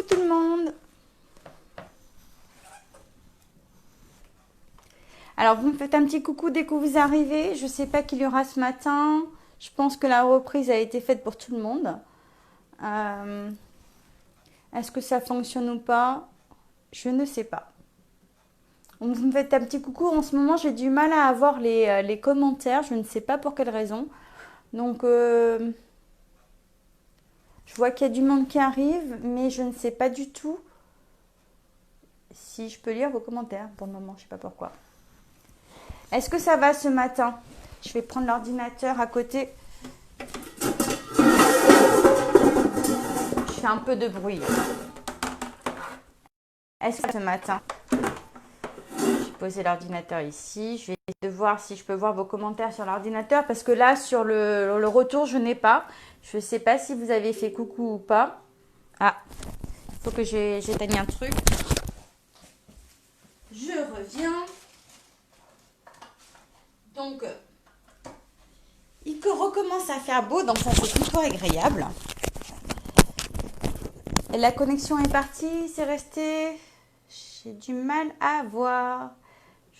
tout le monde. Alors, vous me faites un petit coucou dès que vous arrivez. Je ne sais pas qu'il y aura ce matin. Je pense que la reprise a été faite pour tout le monde. Est-ce que ça fonctionne ou pas? Je ne sais pas. Vous me faites un petit coucou. En ce moment, j'ai du mal à avoir les commentaires. Je ne sais pas pour quelle raison. Donc, je vois qu'il y a du monde qui arrive, mais je ne sais pas du tout si je peux lire vos commentaires. Pour le moment, je ne sais pas pourquoi. Est-ce que ça va ce matin? Je vais prendre l'ordinateur à côté. Je fais un peu de bruit. Est-ce que ce matin? J'ai posé l'ordinateur ici. Je vais essayer de voir si je peux voir vos commentaires sur l'ordinateur. Parce que là, sur le retour, je n'ai pas. Je ne sais pas si vous avez fait coucou ou pas. Ah, il faut que j'éteigne un truc. Je reviens. Donc, il recommence à faire beau, donc ça c'est plutôt agréable. Et la connexion est partie, c'est resté. J'ai du mal à voir.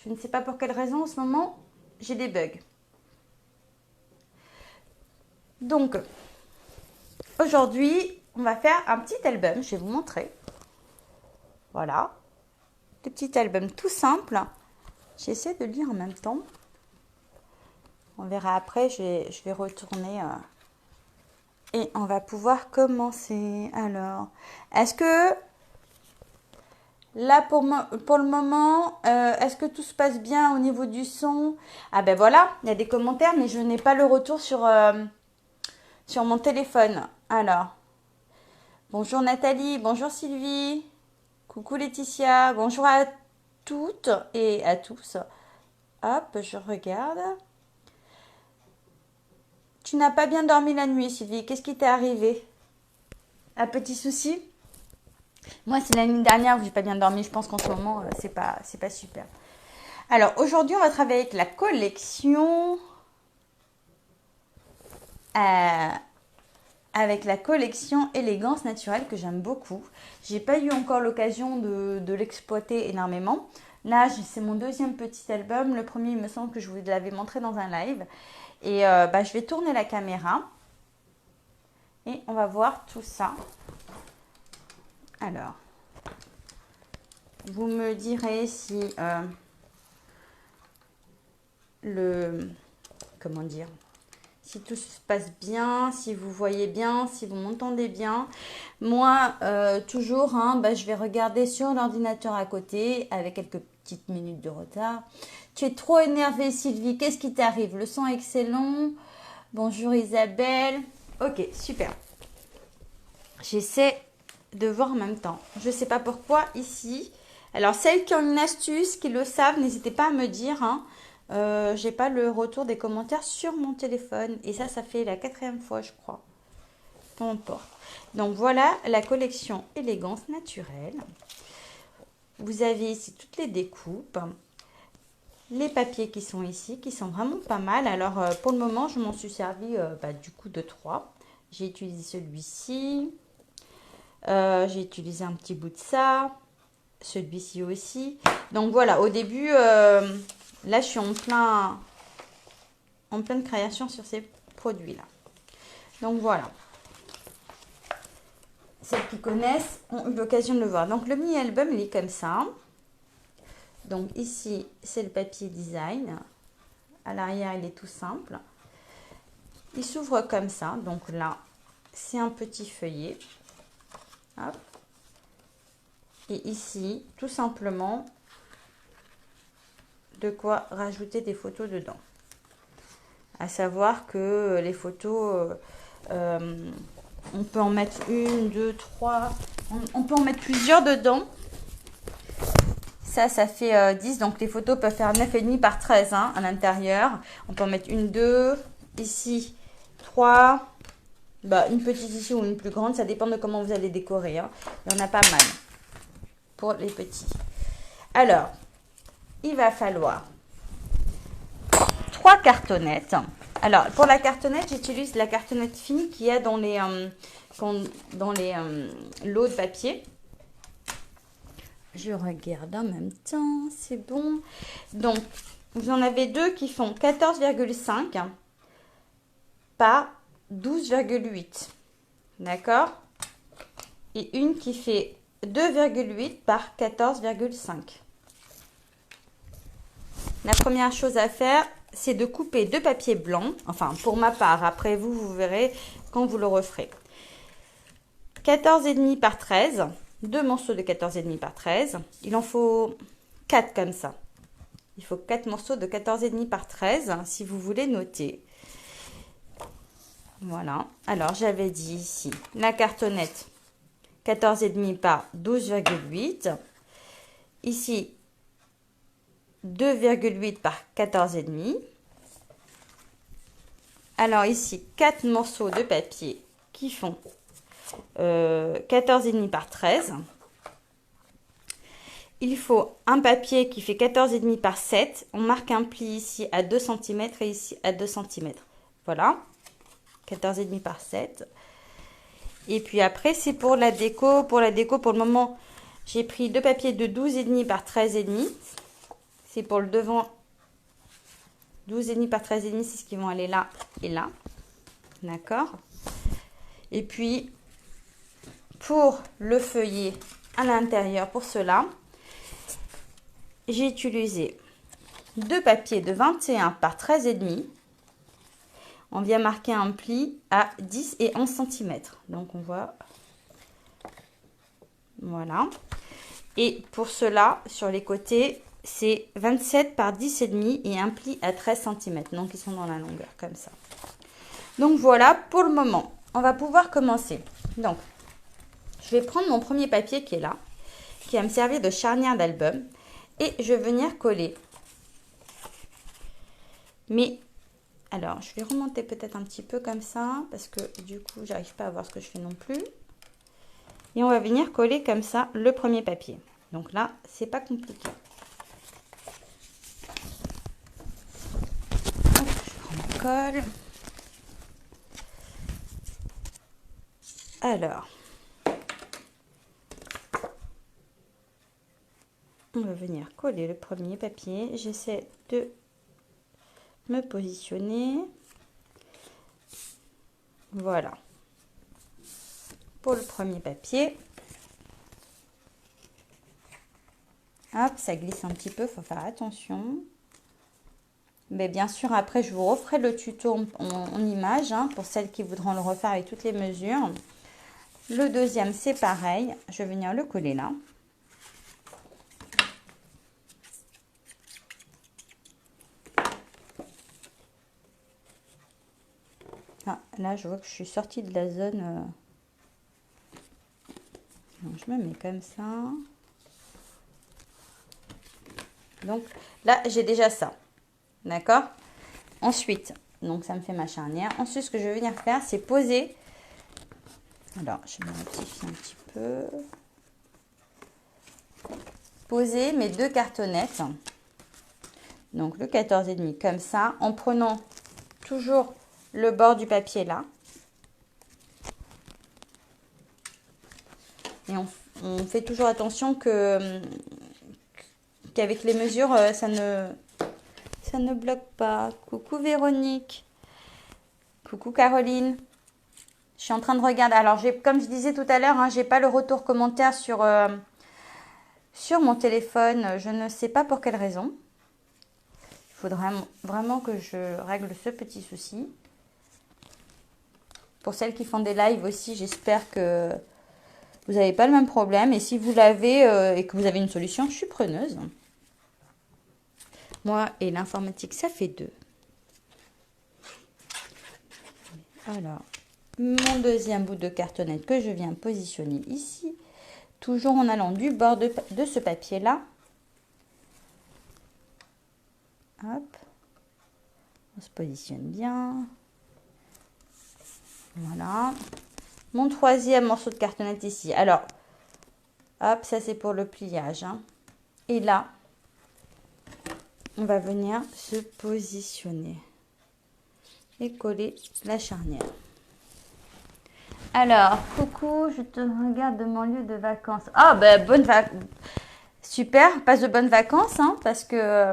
Je ne sais pas pour quelle raison en ce moment, j'ai des bugs. Donc, aujourd'hui, on va faire un petit album, je vais vous montrer. Voilà. Le petit album tout simple. J'essaie de lire en même temps. On verra après, je vais retourner et on va pouvoir commencer. Alors, est-ce que là pour le moment, est-ce que tout se passe bien au niveau du son? Ah ben voilà, il y a des commentaires, mais je n'ai pas le retour sur mon téléphone. Alors, bonjour Nathalie, bonjour Sylvie, coucou Laetitia, bonjour à toutes et à tous. Hop, je regarde. Tu n'as pas bien dormi la nuit, Sylvie. Qu'est-ce qui t'est arrivé? Un petit souci? Moi, c'est la nuit dernière où j'ai pas bien dormi. Je pense qu'en ce moment, c'est pas super. Alors, aujourd'hui, on va travailler avec la collection. Avec la collection Élégance Naturelle que j'aime beaucoup. J'ai pas eu encore l'occasion de l'exploiter énormément. Là, c'est mon deuxième petit album. Le premier, il me semble que je vous l'avais montré dans un live. Et je vais tourner la caméra et on va voir tout ça. Alors, vous me direz si si tout se passe bien, si vous voyez bien, si vous m'entendez bien. Moi, toujours, je vais regarder sur l'ordinateur à côté avec quelques petites minutes de retard. Tu es trop énervée, Sylvie. Qu'est-ce qui t'arrive? Le son est excellent. Bonjour Isabelle. Ok, super. J'essaie de voir en même temps. Je ne sais pas pourquoi ici. Alors, celles qui ont une astuce, qui le savent, n'hésitez pas à me dire. J'ai pas le retour des commentaires sur mon téléphone. Et ça fait la 4e fois, je crois. Peu importe. Donc, voilà la collection Élégance Naturelle. Vous avez ici toutes les découpes. Les papiers qui sont ici, qui sont vraiment pas mal. Alors, pour le moment, je m'en suis servi du coup de 3. J'ai utilisé celui-ci. J'ai utilisé un petit bout de ça. Celui-ci aussi. Donc, voilà. Au début, là, je suis en pleine création sur ces produits-là. Donc, voilà. Celles qui connaissent ont eu l'occasion de le voir. Donc, le mini-album, il est comme ça. Donc ici, c'est le papier design. À l'arrière, il est tout simple. Il s'ouvre comme ça. Donc là, c'est un petit feuillet. Hop. Et ici, tout simplement, de quoi rajouter des photos dedans. À savoir que les photos, on peut en mettre 1, 2, 3. On peut en mettre plusieurs dedans. Ça fait 10, donc les photos peuvent faire 9,5 par 13 à l'intérieur. On peut en mettre 1, 2, ici 3, une petite ici ou une plus grande, ça dépend de comment vous allez décorer. Il y en a pas mal pour les petits. Alors, il va falloir 3 cartonnettes. Alors, pour la cartonnette, j'utilise la cartonnette fine qu'il y a dans les lots de papier. Je regarde en même temps, c'est bon. Donc, vous en avez deux qui font 14,5 par 12,8. D'accord? Et une qui fait 2,8 par 14,5. La première chose à faire, c'est de couper deux papiers blancs. Enfin, pour ma part, après vous, vous verrez quand vous le referez. 14,5 par 13. Deux morceaux de 14,5 par 13. Il en faut 4 comme ça. Il faut 4 morceaux de 14,5 par 13 si vous voulez noter. Voilà. Alors, j'avais dit ici la cartonnette 14,5 par 12,8. Ici, 2,8 par 14,5. Alors ici, 4 morceaux de papier qui font 14,5 par 13. Il faut un papier qui fait 14,5 par 7. On marque un pli ici à 2 cm et ici à 2 cm. Voilà. 14,5 par 7. Et puis après, c'est pour la déco. Pour la déco, pour le moment, j'ai pris deux papiers de 12,5 par 13,5. C'est pour le devant. 12,5 par 13,5, c'est ce qui vont aller là et là. D'accord? Et puis, pour le feuillet à l'intérieur, pour cela, j'ai utilisé deux papiers de 21 par 13,5. On vient marquer un pli à 10 et 11 cm. Donc, on voit. Voilà. Et pour cela, sur les côtés, c'est 27 par 10,5 et un pli à 13 cm. Donc, ils sont dans la longueur, comme ça. Donc, voilà pour le moment. On va pouvoir commencer. Donc, je vais prendre mon premier papier qui est là, qui va me servir de charnière d'album. Et je vais venir coller. Mais, alors, je vais remonter peut-être un petit peu comme ça, parce que du coup, j'arrive pas à voir ce que je fais non plus. Et on va venir coller comme ça le premier papier. Donc là, c'est pas compliqué. Hop, je prends ma colle. Alors, on va venir coller le premier papier. J'essaie de me positionner. Voilà. Pour le premier papier. Hop, ça glisse un petit peu, il faut faire attention. Mais bien sûr, après, je vous referai le tuto en image, hein, pour celles qui voudront le refaire avec toutes les mesures. Le deuxième, c'est pareil. Je vais venir le coller là. Ah, là, je vois que je suis sortie de la zone. Donc, je me mets comme ça. Donc, là, j'ai déjà ça. D'accord? Ensuite, donc ça me fait ma charnière. Ensuite, ce que je vais venir faire, c'est poser. Alors, je vais rectifier un petit peu. Poser mes deux cartonnettes. Donc, le 14,5 comme ça, en prenant toujours le bord du papier là. Et on fait toujours attention qu'avec les mesures, ça ne bloque pas. Coucou Véronique. Coucou Caroline. Je suis en train de regarder. Alors, comme je disais tout à l'heure, hein, j'ai pas le retour commentaire sur mon téléphone. Je ne sais pas pour quelle raison. Il faudrait vraiment que je règle ce petit souci. Pour celles qui font des lives aussi, j'espère que vous n'avez pas le même problème. Et si vous l'avez et que vous avez une solution, je suis preneuse. Moi et l'informatique, ça fait deux. Alors, mon deuxième bout de cartonnette que je viens positionner ici. Toujours en allant du bord de ce papier-là. Hop. On se positionne bien. Voilà. Mon troisième morceau de cartonnette ici. Alors, hop, ça c'est pour le pliage. Hein. Et là, on va venir se positionner et coller la charnière. Alors, coucou, je te regarde de mon lieu de vacances. Ah, ben, bonne vacances. Super, passe de bonnes vacances, hein, parce que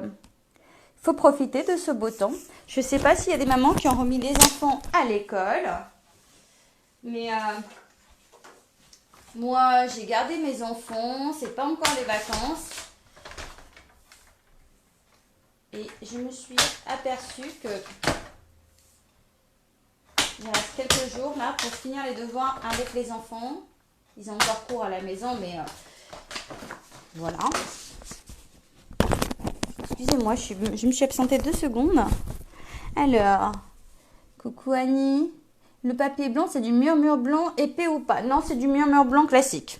faut profiter de ce beau temps. Je sais pas s'il y a des mamans qui ont remis les enfants à l'école. Mais moi, j'ai gardé mes enfants. C'est pas encore les vacances. Et je me suis aperçue que il reste quelques jours là pour finir les devoirs avec les enfants. Ils ont encore cours à la maison, mais voilà. Excusez-moi, je me suis absentée 2 secondes. Alors, coucou Annie. Le papier blanc, c'est du murmure blanc épais ou pas? Non, c'est du murmure blanc classique.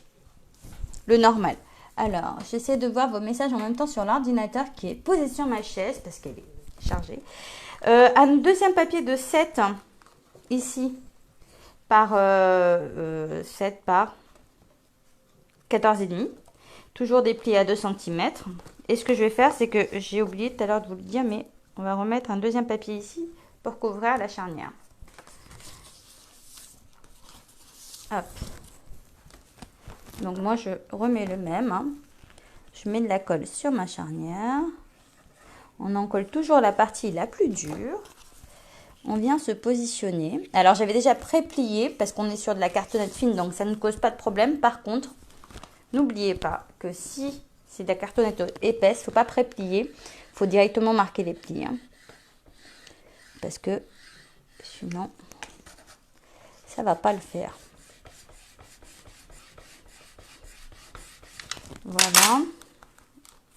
Le normal. Alors, j'essaie de voir vos messages en même temps sur l'ordinateur qui est posé sur ma chaise parce qu'elle est chargée. Un deuxième papier de 7 ici par 7 par 14,5. Toujours déplié à 2 cm. Et ce que je vais faire, c'est que j'ai oublié tout à l'heure de vous le dire, mais on va remettre un deuxième papier ici pour couvrir la charnière. Hop. Donc moi, je remets le même. Hein. Je mets de la colle sur ma charnière. On en colle toujours la partie la plus dure. On vient se positionner. Alors, j'avais déjà pré-plié parce qu'on est sur de la cartonnette fine, donc ça ne cause pas de problème. Par contre, n'oubliez pas que si c'est de la cartonnette épaisse, il ne faut pas pré-plier. Il faut directement marquer les plis. Hein. Parce que sinon, ça ne va pas le faire. Voilà.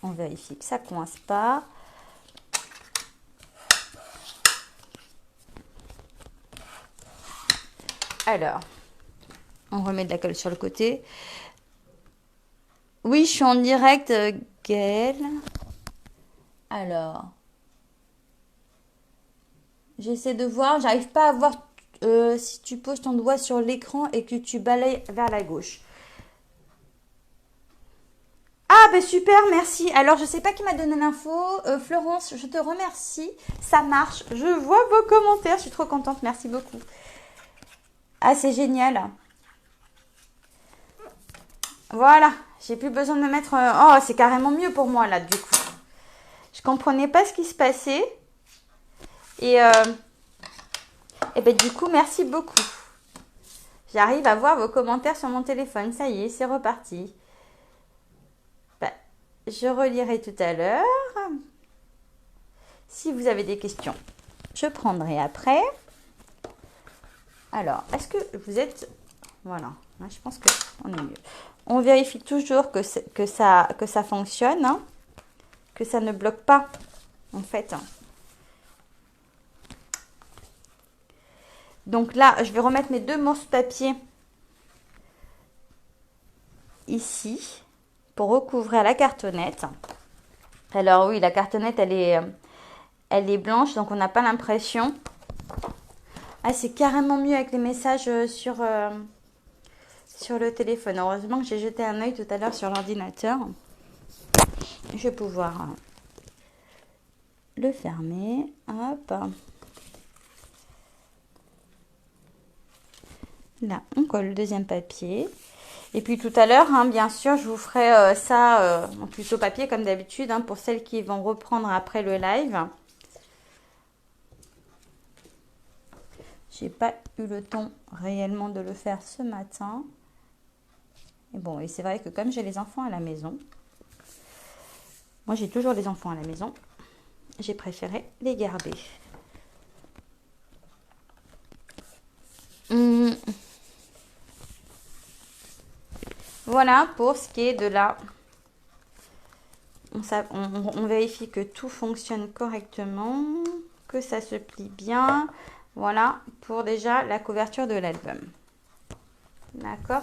On vérifie que ça ne coince pas. Alors, on remet de la colle sur le côté. Oui, je suis en direct, Gaëlle. Alors, j'essaie de voir. J'arrive pas à voir si tu poses ton doigt sur l'écran et que tu balayes vers la gauche. Ah, ben super, merci. Alors, je sais pas qui m'a donné l'info. Florence, je te remercie. Ça marche. Je vois vos commentaires. Je suis trop contente. Merci beaucoup. Ah, c'est génial. Voilà. J'ai plus besoin de me mettre... Oh, c'est carrément mieux pour moi, là, du coup. Je comprenais pas ce qui se passait. Et ben, du coup, merci beaucoup. J'arrive à voir vos commentaires sur mon téléphone. Ça y est, c'est reparti. Ben, je relirai tout à l'heure. Si vous avez des questions, je prendrai après. Alors, est-ce que vous êtes... Voilà, je pense qu'on est mieux. On vérifie toujours que ça fonctionne, hein, que ça ne bloque pas, en fait. Donc là, je vais remettre mes 2 morceaux de papier ici pour recouvrir la cartonnette. Alors oui, la cartonnette, elle est blanche, donc on n'a pas l'impression. Ah, c'est carrément mieux avec les messages sur le téléphone. Heureusement que j'ai jeté un œil tout à l'heure sur l'ordinateur. Je vais pouvoir le fermer. Hop. Là, on colle le deuxième papier. Et puis tout à l'heure, hein, bien sûr, je vous ferai ça en tuto papier comme d'habitude, hein, pour celles qui vont reprendre après le live. J'ai pas eu le temps réellement de le faire ce matin. Et bon, et c'est vrai que comme j'ai les enfants à la maison, moi j'ai toujours les enfants à la maison, j'ai préféré les garder. Voilà pour ce qui est de la... On vérifie que tout fonctionne correctement, que ça se plie bien. Voilà pour déjà la couverture de l'album. D'accord?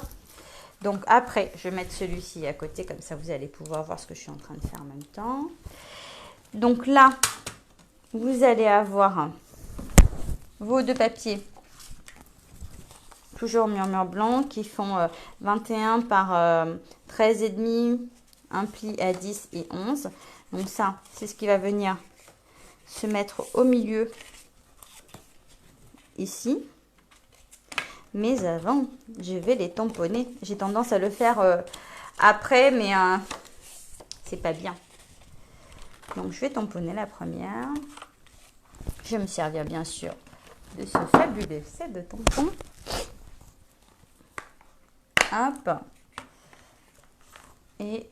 Donc après, je vais mettre celui-ci à côté, comme ça vous allez pouvoir voir ce que je suis en train de faire en même temps. Donc là, vous allez avoir vos 2 papiers, toujours murmure blanc, qui font 21 par 13,5, un pli à 10 et 11. Donc ça, c'est ce qui va venir se mettre au milieu ici. Mais avant, je vais les tamponner. J'ai tendance à le faire après, mais C'est pas bien. Donc, je vais tamponner la première. Je vais me servir, bien sûr, de ce fabuleux set de tampons. Hop. Et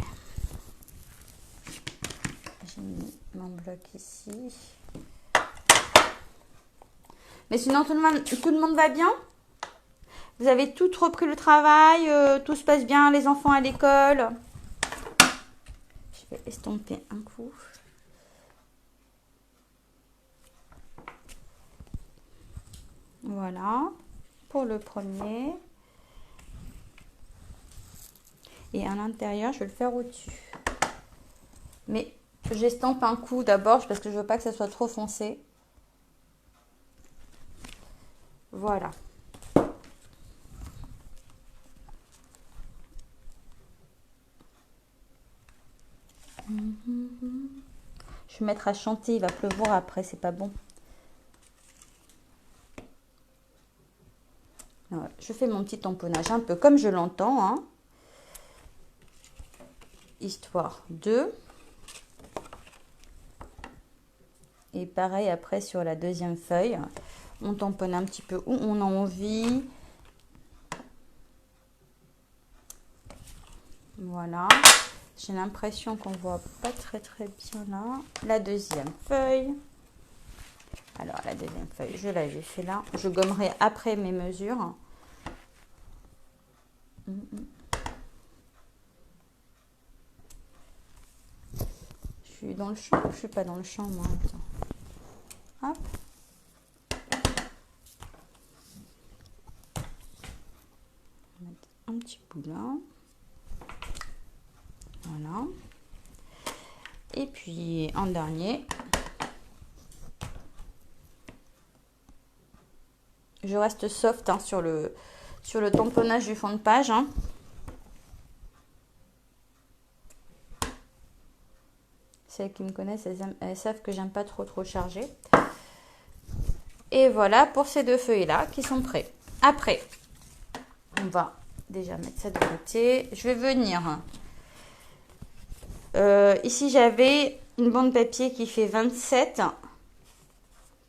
j'ai mis mon bloc ici. Mais sinon, tout le monde va bien? Vous avez toutes repris le travail? Tout se passe bien, les enfants à l'école? Je vais estomper un coup. Voilà, pour le premier. Et à l'intérieur, je vais le faire au-dessus. Mais j'estompe un coup d'abord parce que je veux pas que ça soit trop foncé. Voilà. Je vais mettre à chanter, il va pleuvoir après, c'est pas bon. Ouais, je fais mon petit tamponnage un peu comme je l'entends, hein. Histoire de. Et pareil après sur la deuxième feuille, on tamponne un petit peu où on a envie. Voilà. J'ai l'impression qu'on voit pas très bien là. La deuxième feuille. Alors la deuxième feuille, je l'avais fait là. Je gommerai après mes mesures. Je suis dans le champ ou je suis pas dans le champ moi? Attends. Hop. On va mettre un petit bout là. Voilà. Et puis en dernier, je reste soft hein, sur le tamponnage du fond de page. Hein. Celles qui me connaissent, elles savent que j'aime pas trop chargé. Et voilà pour ces deux feuilles-là qui sont prêtes. Après, on va déjà mettre ça de côté. Je vais venir. Ici, j'avais une bande papier qui fait 27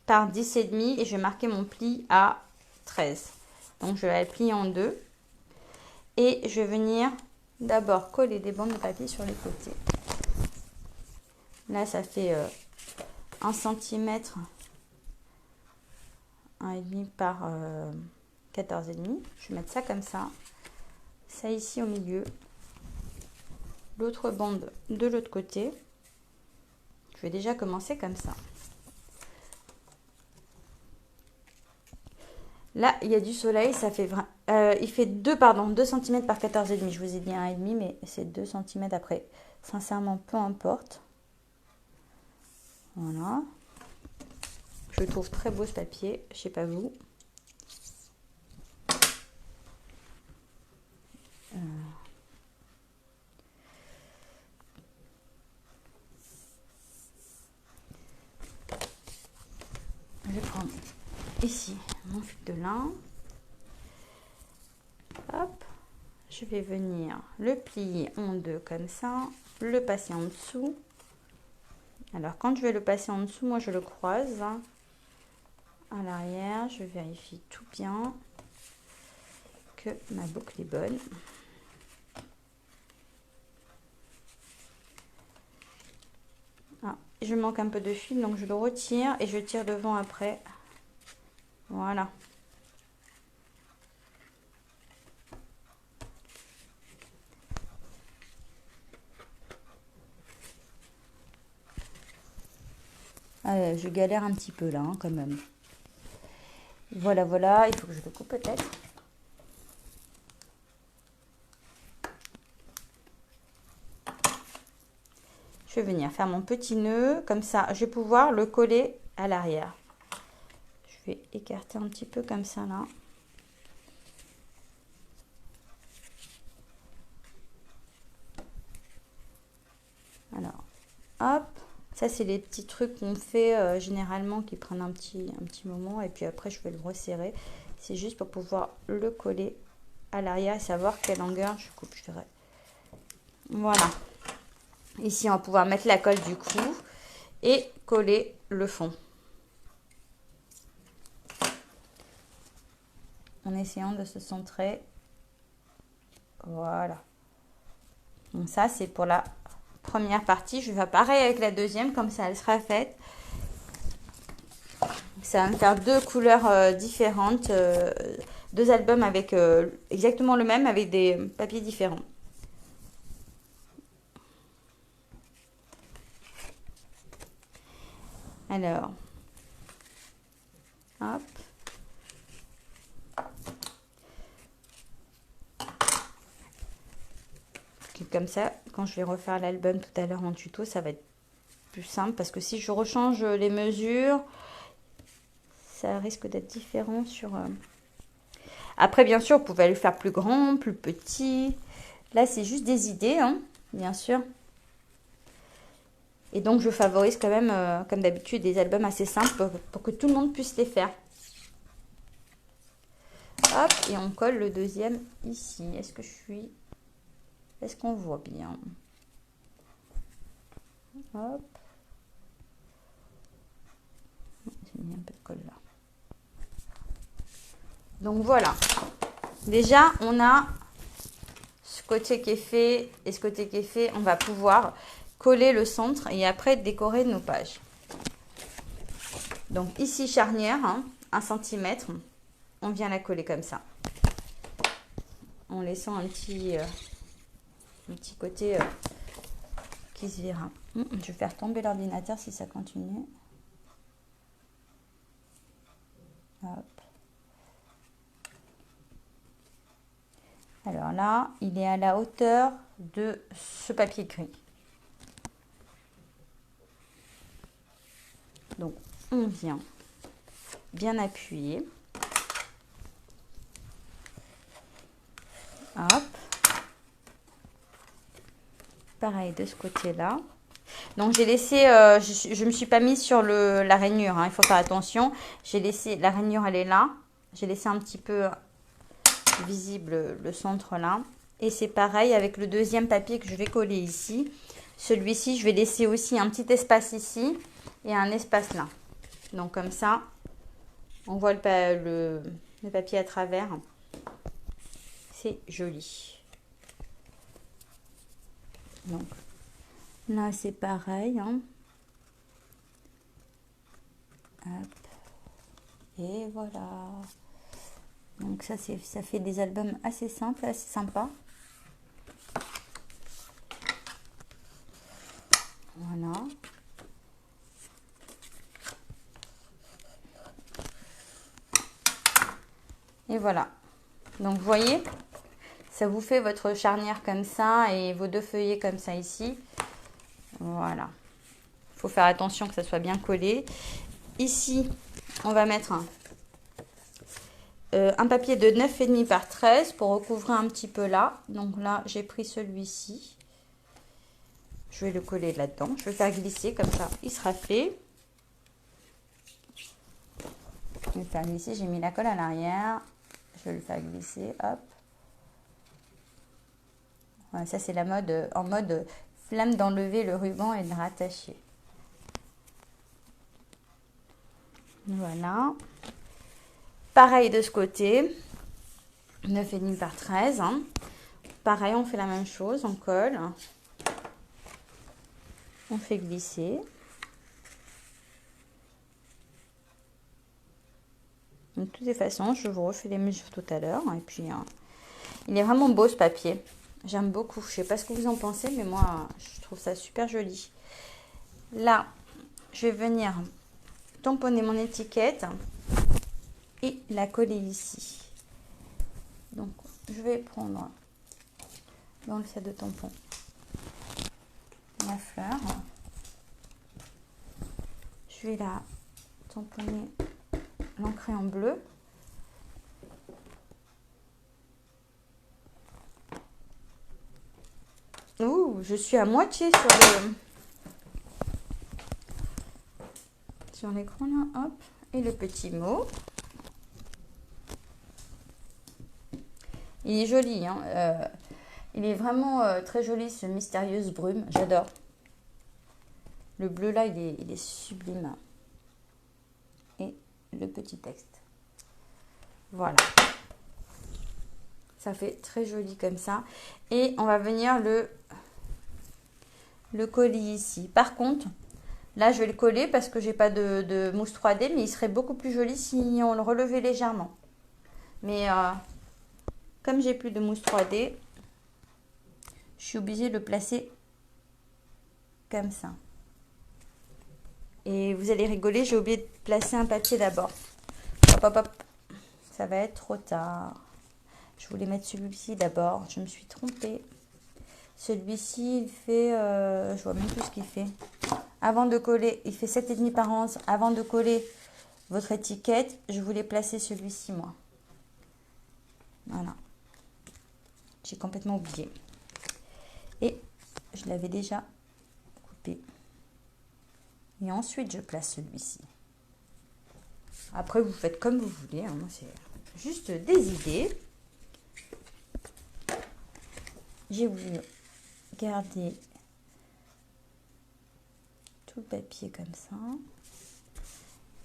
par 10,5 et je vais marquer mon pli à 13. Donc, je vais la plier en deux. Et je vais venir d'abord coller des bandes de papier sur les côtés. Là, ça fait 1 cm, 1,5 par 14,5. Je vais mettre ça comme ça. Ça ici au milieu. L'autre bande de l'autre côté. Je vais déjà commencer comme ça. Là, il y a du soleil, ça fait il fait 2 cm par 14,5. Je vous ai dit 1,5, mais c'est 2 cm après. Sincèrement, peu importe. Voilà. Je le trouve très beau ce papier, je sais pas vous. Je vais prendre ici mon fil de lin. Hop. Je vais venir le plier en deux comme ça, le passer en dessous. Alors quand je vais le passer en dessous, moi je le croise à l'arrière, je vérifie tout bien que ma boucle est bonne. Ah, je manque un peu de fil, donc je le retire et je tire devant après. Voilà. Je galère un petit peu là, hein, quand même. Voilà, voilà. Il faut que je le coupe peut-être. Je vais venir faire mon petit nœud. Comme ça, je vais pouvoir le coller à l'arrière. Je vais écarter un petit peu comme ça, là. Alors, hop. Ça, c'est les petits trucs qu'on fait généralement qui prennent un petit moment. Et puis après, je vais le resserrer. C'est juste pour pouvoir le coller à l'arrière et savoir quelle longueur je coupe, je dirais. Voilà. Ici, on va pouvoir mettre la colle du coup et coller le fond. En essayant de se centrer. Voilà. Donc ça, c'est pour la première partie. Je vais faire pareil avec la deuxième, comme ça, elle sera faite. Ça va me faire deux couleurs différentes. Deux albums avec exactement le même, avec des papiers différents. Alors, hop. Comme ça, quand je vais refaire l'album tout à l'heure en tuto, ça va être plus simple. Parce que si je rechange les mesures, ça risque d'être différent sur... Après, bien sûr, vous pouvez le faire plus grand, plus petit. Là, c'est juste des idées, hein, bien sûr. Et donc, je favorise quand même, comme d'habitude, des albums assez simples pour que tout le monde puisse les faire. Hop, et on colle le deuxième ici. Est-ce qu'on voit bien? Hop. J'ai mis un peu de colle là. Donc voilà. Déjà, on a ce côté qui est fait et ce côté qui est fait. On va pouvoir coller le centre et après décorer nos pages. Donc ici, charnière, hein, 1 cm. On vient la coller comme ça. En laissant un petit côté qui se verra. Je vais faire tomber l'ordinateur si ça continue. Hop. Alors là, il est à la hauteur de ce papier gris. Donc, on vient bien appuyer. Hop. Pareil de ce côté-là. Donc, j'ai laissé, je ne me suis pas mise sur la rainure, hein, il faut faire attention. J'ai laissé, la rainure, elle est là. J'ai laissé un petit peu visible le centre là. Et c'est pareil avec le deuxième papier que je vais coller ici. Celui-ci, je vais laisser aussi un petit espace ici et un espace là. Donc comme ça, on voit le papier à travers. C'est joli. Donc là, c'est pareil. Hein. Hop. Et voilà. Donc ça fait des albums assez simples, assez sympas. Voilà. Et voilà. Donc vous voyez, ça vous fait votre charnière comme ça et vos deux feuillets comme ça ici. Voilà. Il faut faire attention que ça soit bien collé. Ici, on va mettre un papier de 9,5 par 13 pour recouvrir un petit peu là. Donc là, j'ai pris celui-ci. Je vais le coller là-dedans. Je vais faire glisser comme ça, il sera fait. Je vais faire glisser. J'ai mis la colle à l'arrière. Je vais le faire glisser. Hop. Voilà, ça, c'est la mode en mode flamme d'enlever le ruban et de rattacher. Voilà. Pareil de ce côté. 9,5 par 13. Hein. Pareil, on fait la même chose. On colle. On fait glisser. De toutes les façons, je vous refais les mesures tout à l'heure. Et puis, il est vraiment beau ce papier. J'aime beaucoup. Je ne sais pas ce que vous en pensez, mais moi, je trouve ça super joli. Là, je vais venir tamponner mon étiquette et la coller ici. Donc, je vais prendre dans le set de tampons la fleur. Je vais la tamponner, l'ancrer en bleu. Ouh, je suis à moitié sur l'écran là, hop, et le petit mot. Il est joli, hein. Il est vraiment très joli ce mystérieuse brume, j'adore. Le bleu là, il est sublime. Et le petit texte. Voilà. Ça fait très joli comme ça. Et on va venir le coller ici. Par contre, là je vais le coller parce que j'ai pas de mousse 3D, mais il serait beaucoup plus joli si on le relevait légèrement. Mais comme j'ai plus de mousse 3D, je suis obligée de le placer comme ça. Et vous allez rigoler, j'ai oublié de placer un papier d'abord. Hop, hop, hop. Ça va être trop tard. Je voulais mettre celui-ci d'abord. Je me suis trompée. Celui-ci, il fait... je vois même plus ce qu'il fait. Avant de coller, il fait 7,5 par 11. Avant de coller votre étiquette, je voulais placer celui-ci, moi. Voilà. J'ai complètement oublié. Et je l'avais déjà coupé. Et ensuite, je place celui-ci. Après, vous faites comme vous voulez. Hein. Moi, c'est juste des idées. J'ai voulu garder tout le papier comme ça.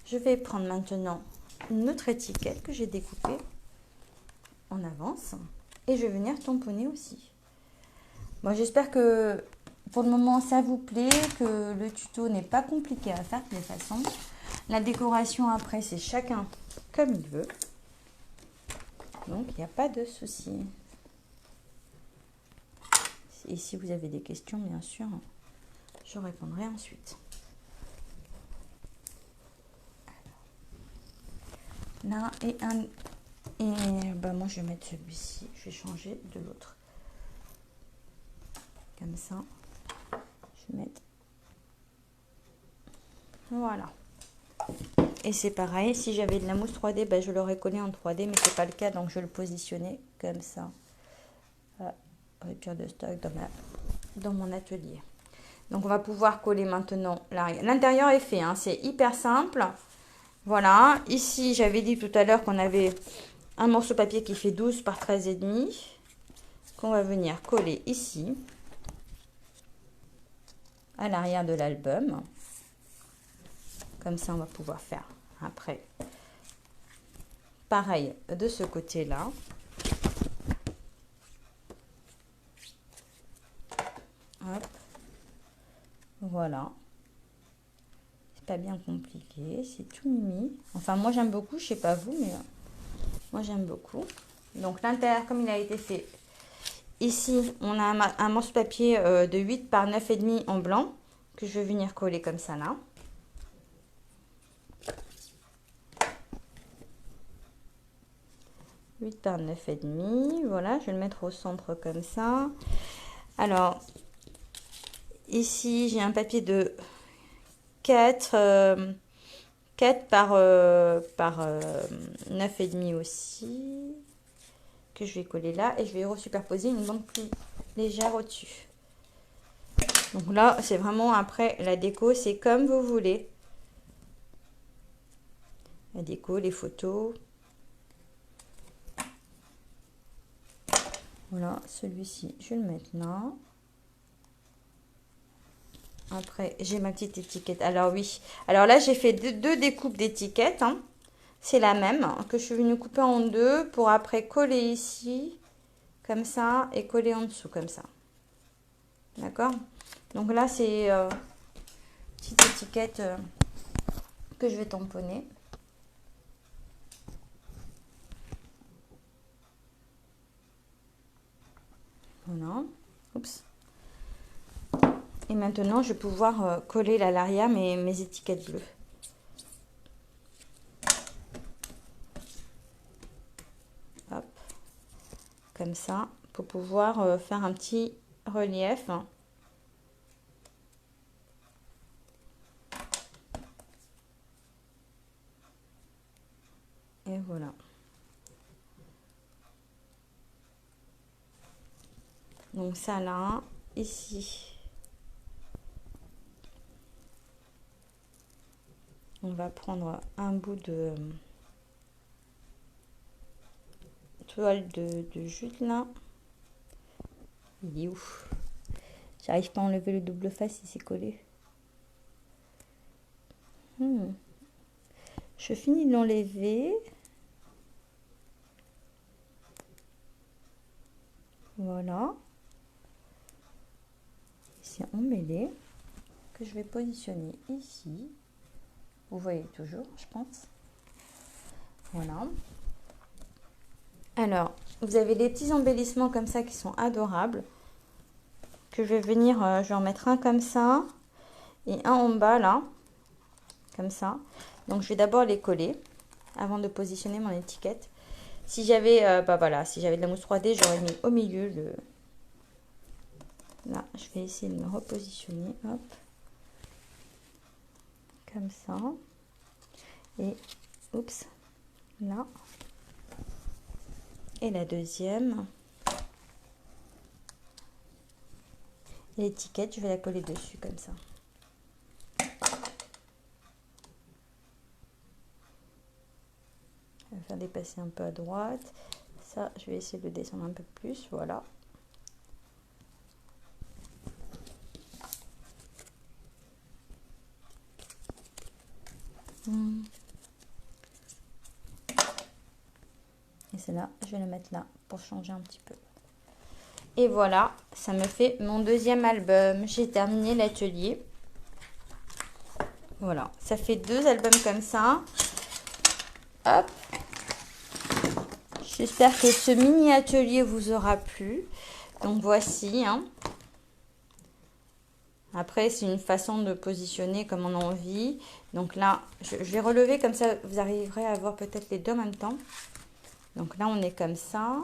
Je vais prendre maintenant une autre étiquette que j'ai découpée en avance. Et je vais venir tamponner aussi. Bon, j'espère que pour le moment, ça vous plaît, que le tuto n'est pas compliqué à faire de toute façon. La décoration après, c'est chacun comme il veut. Donc, il n'y a pas de souci. Et si vous avez des questions, bien sûr, je répondrai ensuite. Là, moi, je vais mettre celui-ci. Je vais changer de l'autre. Comme ça. Je vais mettre... Voilà. Et c'est pareil, si j'avais de la mousse 3D, je l'aurais collé en 3D, mais c'est pas le cas, donc je le positionnais comme ça. Rupture de stock dans mon atelier. Donc on va pouvoir coller maintenant l'arrière. L'intérieur est fait, hein, c'est hyper simple. Voilà, ici j'avais dit tout à l'heure qu'on avait un morceau de papier qui fait 12 par 13,5 qu'on va venir coller ici à l'arrière de l'album. Comme ça on va pouvoir faire après pareil de ce côté là. Hop. Voilà, c'est pas bien compliqué, c'est tout mimi. Enfin moi j'aime beaucoup, je sais pas vous, mais moi j'aime beaucoup. Donc l'intérieur comme il a été fait, ici on a un morceau de papier de 8 par 9,5 en blanc que je vais venir coller comme ça là. Par 9,5, voilà, je vais le mettre au centre comme ça. Alors ici j'ai un papier de 4 par 9,5 aussi que je vais coller là, et je vais superposer une bande plus légère au-dessus. Donc là c'est vraiment après la déco, c'est comme vous voulez. La déco, les photos. Voilà, celui-ci, je vais le mettre là. Après, j'ai ma petite étiquette. Alors oui, alors là, j'ai fait deux découpes d'étiquettes. Hein. C'est la même, hein, que je suis venue couper en deux pour après coller ici, comme ça, et coller en dessous, comme ça. D'accord? Donc là, c'est petite étiquette que je vais tamponner. Voilà. Oups. Et maintenant, je vais pouvoir coller à l'arrière mes étiquettes bleues. Hop. Comme ça, pour pouvoir faire un petit relief. Et voilà. Donc ça là, ici. On va prendre un bout de toile de jute là. Il est où? J'arrive pas à enlever le double face, il s'est collé. Je finis de l'enlever. Voilà. C'est emmêlé que je vais positionner ici. Vous voyez toujours, je pense. Voilà. Alors, vous avez des petits embellissements comme ça qui sont adorables. Que je vais venir, je vais en mettre un comme ça. Et un en bas là. Comme ça. Donc, je vais d'abord les coller avant de positionner mon étiquette. Si j'avais voilà, si j'avais de la mousse 3D, j'aurais mis au milieu le... Là, je vais essayer de me repositionner. Hop. Comme ça. Et, oups, là. Et la deuxième. L'étiquette, je vais la coller dessus comme ça. Je vais faire dépasser un peu à droite. Ça, je vais essayer de le descendre un peu plus. Voilà. Et celle-là, je vais la mettre là pour changer un petit peu. Et voilà, ça me fait mon deuxième album. J'ai terminé l'atelier. Voilà, ça fait 2 albums comme ça. Hop. J'espère que ce mini atelier vous aura plu. Donc voici. Hein. Après, c'est une façon de positionner comme on a envie. Donc là, je vais relever comme ça, vous arriverez à voir peut-être les deux en même temps. Donc là, on est comme ça.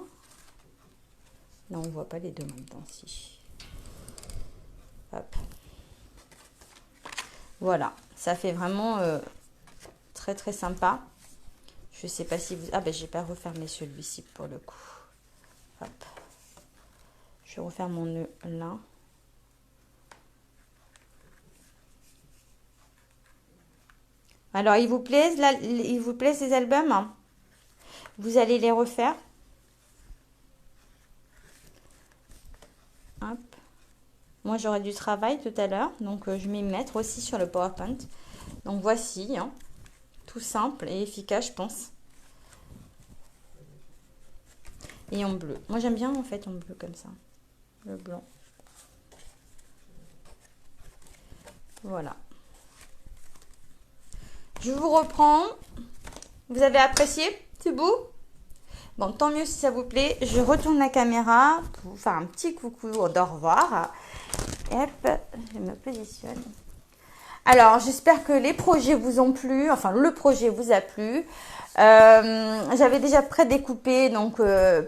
Non, on ne voit pas les deux en même temps. Si. Hop. Voilà, ça fait vraiment très très sympa. Je sais pas si vous... Ah ben, j'ai pas refermé celui-ci pour le coup. Hop. Je vais refaire mon nœud là. Alors, il vous plaît, là, il vous plaît ces albums, hein? Vous allez les refaire. Hop. Moi, j'aurai du travail tout à l'heure, donc je vais m'y mettre aussi sur le PowerPoint. Donc, voici, hein, tout simple et efficace, je pense. Et en bleu. Moi, j'aime bien, en fait, en bleu comme ça. Le blanc. Voilà. Je vous reprends. Vous avez apprécié? C'est beau? Bon, tant mieux si ça vous plaît. Je retourne la caméra pour vous faire un petit coucou d'au revoir. Et hop, je me positionne. Alors, j'espère que les projets vous ont plu. Enfin, le projet vous a plu. J'avais déjà pré-découpé, donc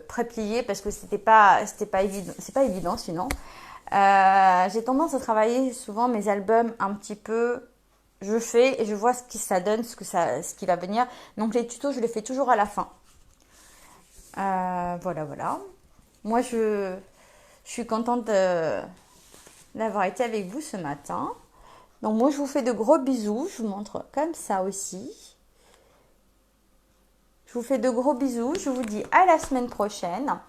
pré-plié, parce que c'était pas évident. C'est pas évident sinon. J'ai tendance à travailler souvent mes albums un petit peu. Je fais et je vois ce que ça donne, ce qui va venir. Donc les tutos, je les fais toujours à la fin. Voilà. Moi, je suis contente d'avoir été avec vous ce matin. Donc moi, je vous fais de gros bisous. Je vous montre comme ça aussi. Je vous fais de gros bisous. Je vous dis à la semaine prochaine.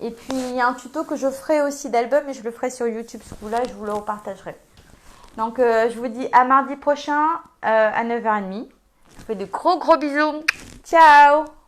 Et puis, il y a un tuto que je ferai aussi d'album et je le ferai sur YouTube. Ce coup-là, je vous le repartagerai. Donc, je vous dis à mardi prochain à 9h30. Je vous fais de gros bisous. Ciao!